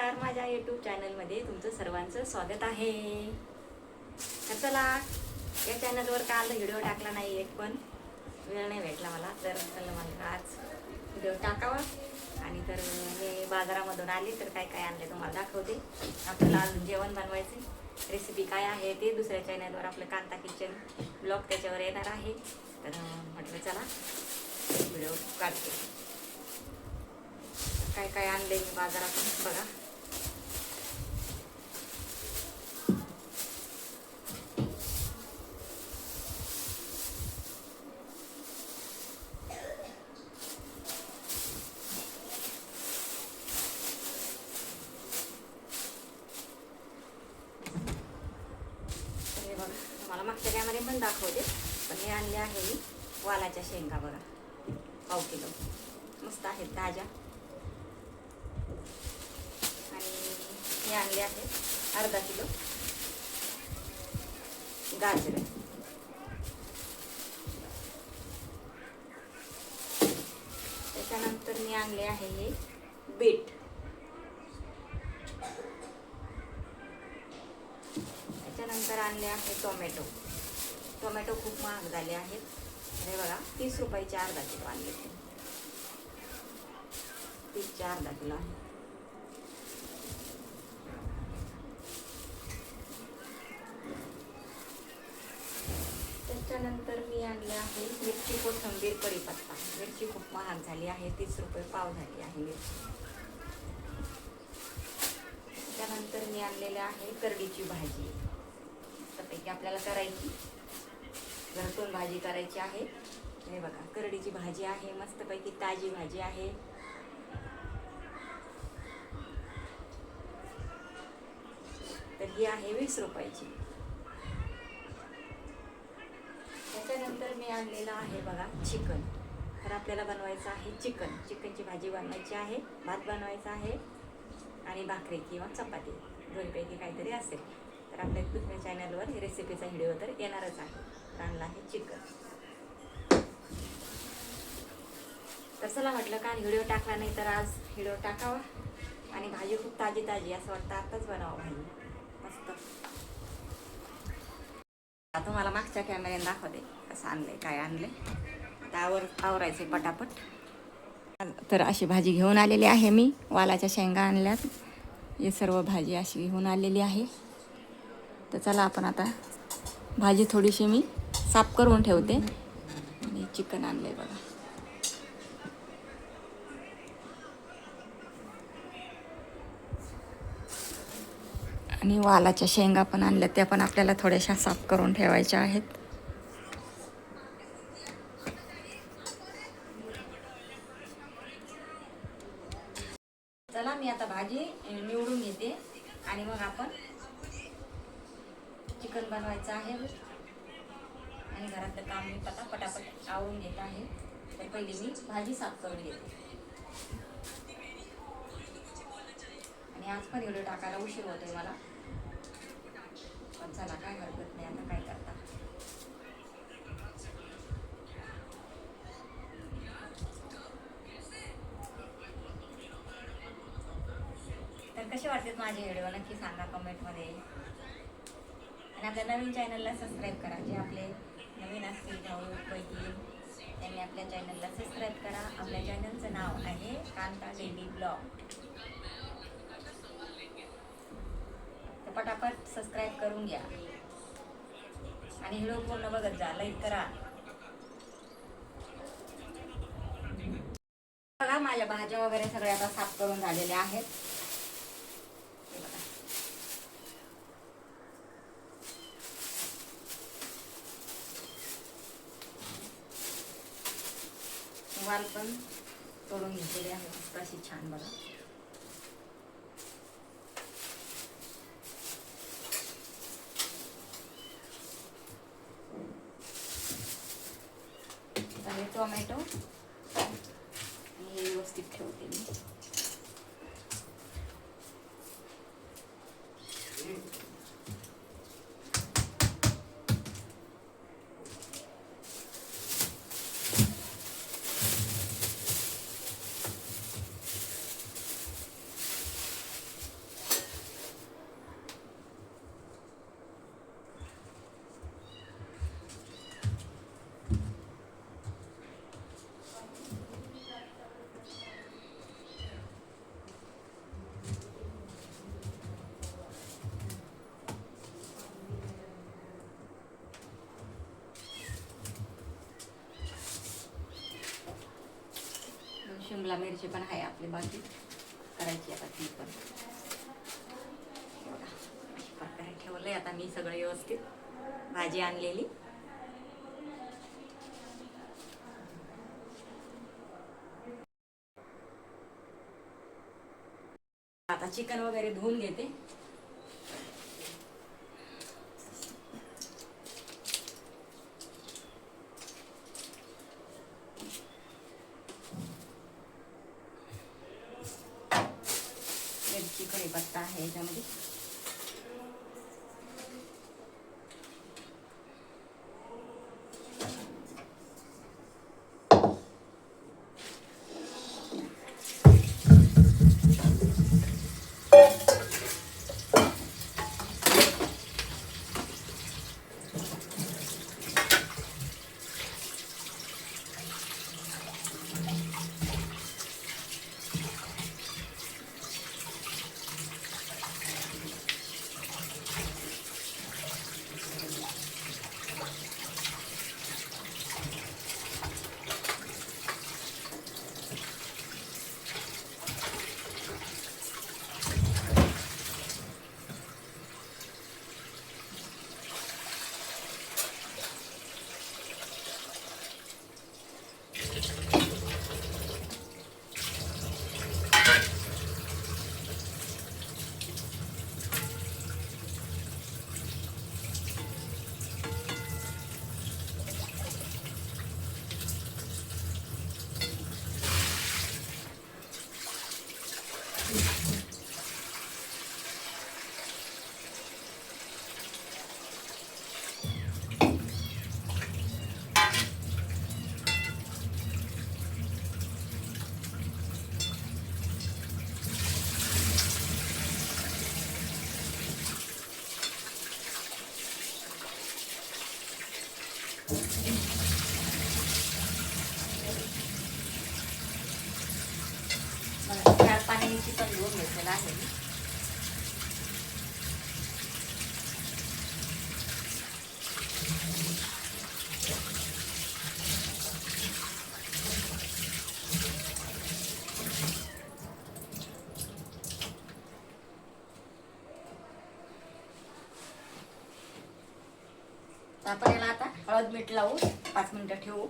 नमस्कार, माझ्या यूट्यूब चॅनलमध्ये तुमचं सर्वांचं स्वागत आहे. तर चला, या चॅनलवर काल व्हिडिओ टाकला नाही, एक पण वेळ नाही भेटला मला, तर चला मला आज व्हिडिओ टाकावा. आणि तर मी बाजारामधून आली तर काय काय आणले तुम्हाला दाखवते. आपल्याला अजून जेवण बनवायचे, रेसिपी काय आहे ते दुसऱ्या चॅनलवर आपलं कांता किचन ब्लॉग त्याच्यावर येणार आहे. तर म्हटलं चला व्हिडिओ काढते. काय काय आणले मी बाजारातून बघा. हे बघा, मला मागच्या कॅमेरे पण दाखवते, पण हे आणले आहे मी वालाच्या शेंगा बघा, पाव किलो मस्त आहेत ताज्या. आणि हे आणले आहे अर्धा किलो गाजर. त्याच्यानंतर मी आणले आहे हे बीट. त्याच्यानंतर आणले आहे टोमॅटो. टोमॅटो खूप महाग झाले आहेत. हे बघा, 30 रुपयाचे अर्धा किलो आणले. 30चे अर्धा किलो आहे. त्याच्यानंतर मी आणले आहे मिरची, कोथिंबीर, कढीपत्ता. मिरची खूप महाग झाली आहे, 30 रुपये पाव झाली आहे मिरची. त्यानंतर मी आणलेले आहे करडीची भाजी. त्यापैकी आपल्याला करायची, घरटून भाजी करायची आहे. हे बघा, करडीची भाजी आहे, मस्तपैकी ताजी भाजी आहे. तर ही आहे 20 रुपयाची. त्याच्यानंतर मी आणलेलं आहे बघा चिकन. तर आपल्याला बनवायचं आहे चिकनची भाजी बनवायची आहे, भात बनवायचा आहे आणि भाकरी किंवा चपाती दोन्हीपैकी काहीतरी असेल. तर आपल्या दुसऱ्या चॅनलवर रेसिपीचा व्हिडिओ तर येणारच आहे. तर आणला आहे चिकन. तर चला म्हटलं, काल व्हिडिओ टाकला नाही तर आज व्हिडिओ टाकावा. आणि भाजी खूप ताजी ताजी, असं वाटतं आताच बनावं भाजी मस्त. तुम्हाला मागच्या कॅमेऱ्याने दाखवते कसं आणलंय, काय आणले. त्यावर आवरायचे पटापट. तर अशी भाजी घेऊन आलेली आहे मी. वालाच्या शेंगा आणल्यात. हे सर्व भाजी अशी घेऊन आलेली आहे. तर चला आपण आता भाजी थोडीशी मी साफ करून ठेवते. आणि चिकन आणलंय बघा. आणि वालाच्या शेंगा पण आणल्या, त्या पण आपल्याला थोड्याशा साफ करून ठेवायच्या आहेत. चला, मी आता भाजी निवडून घेते आणि मग आपण चिकन बनवायचं आहे. आणि घरातलं काम मी पटापट आवरून घेत आहे. तर पहिली मी भाजी साफ करून घेते. आणि आज पण व्हिडिओ टाकायला उशीर होतोय मला, पण चला काय हरकत नाही, आता काय करता. तर कसे वाटतात माझे व्हिडिओ नक्की सांगा कमेंटमध्ये. आणि आपल्या नवीन चॅनलला सबस्क्राईब करा. जे आपले नवीन असतील भाऊपैकी त्यांनी आपल्या चॅनलला सबस्क्राईब करा. आपल्या चॅनलचं नाव आहे कांता डेली ब्लॉग. तर पटापट सबस्क्राईब करून घ्या आणि व्हिडिओ पूर्ण बघत जा, लाईक करा. बघा, माझ्या भाज्या वगैरे सगळ्या आता साफ करून झालेल्या आहेत. वाल पण तोडून घेतलेले आहे मस्त अशी छान बघा. तर टोमॅटो हे व्यवस्थित ठेवते मी. शिमला मिरची पण आहे आपली बाकी करायची आता ती पण. प्रकारे ठेवलंय आता मी सगळं व्यवस्थित. भाजी आणलेली आता चिकन वगैरे धुवून घेते. मिरची कढीपत्ता आहे याच्यामध्ये. चार पाण्याने चिकन धुवून घेतलेलं आहे. आपण याला आता हळद मीठ लावू 5 मिनिटं ठेवू.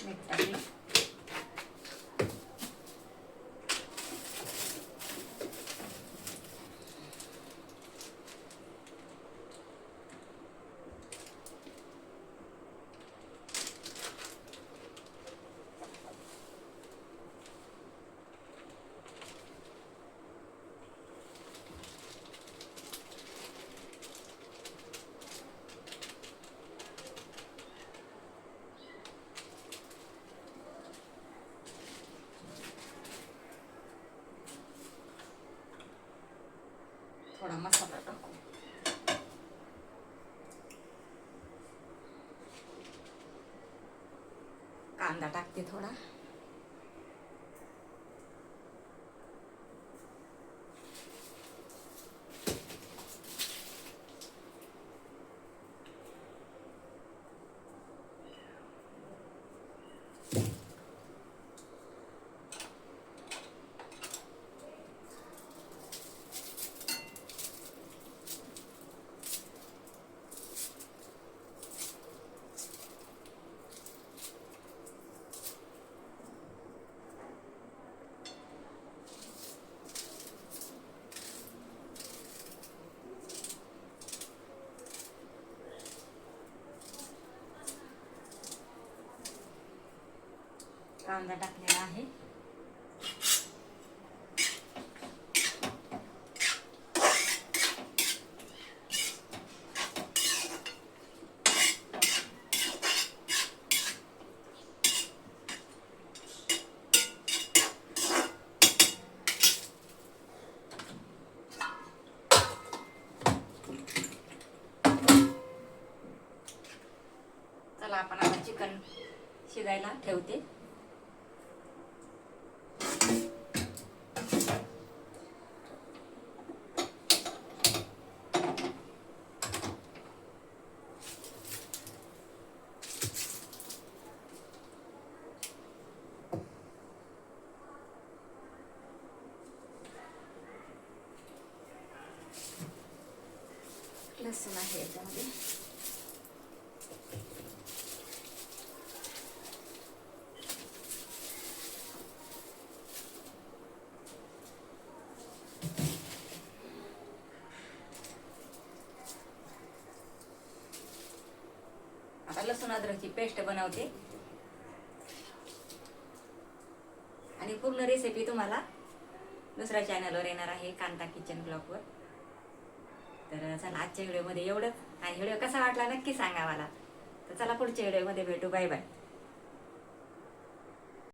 मीठ टाकलं. थोडा मसाला टाकू. कांदा टाकते थोडा. कांदा टाकलेला आहे. चला आपण आता चिकन ठेवते. लसूण आहे याच्यामध्ये. आता लसूण अद्रकची पेस्ट बनवते आणि पूर्ण रेसिपी तुम्हाला दुसऱ्या चॅनलवर येणार आहे, कांता किचन ब्लॉगवर. तर चला आजच्या व्हिडिओमध्ये एवढंच. आणि व्हिडिओ कसा वाटला नक्की सांगा मला. तर चला पुढच्या व्हिडिओमध्ये भेटू. Bye bye.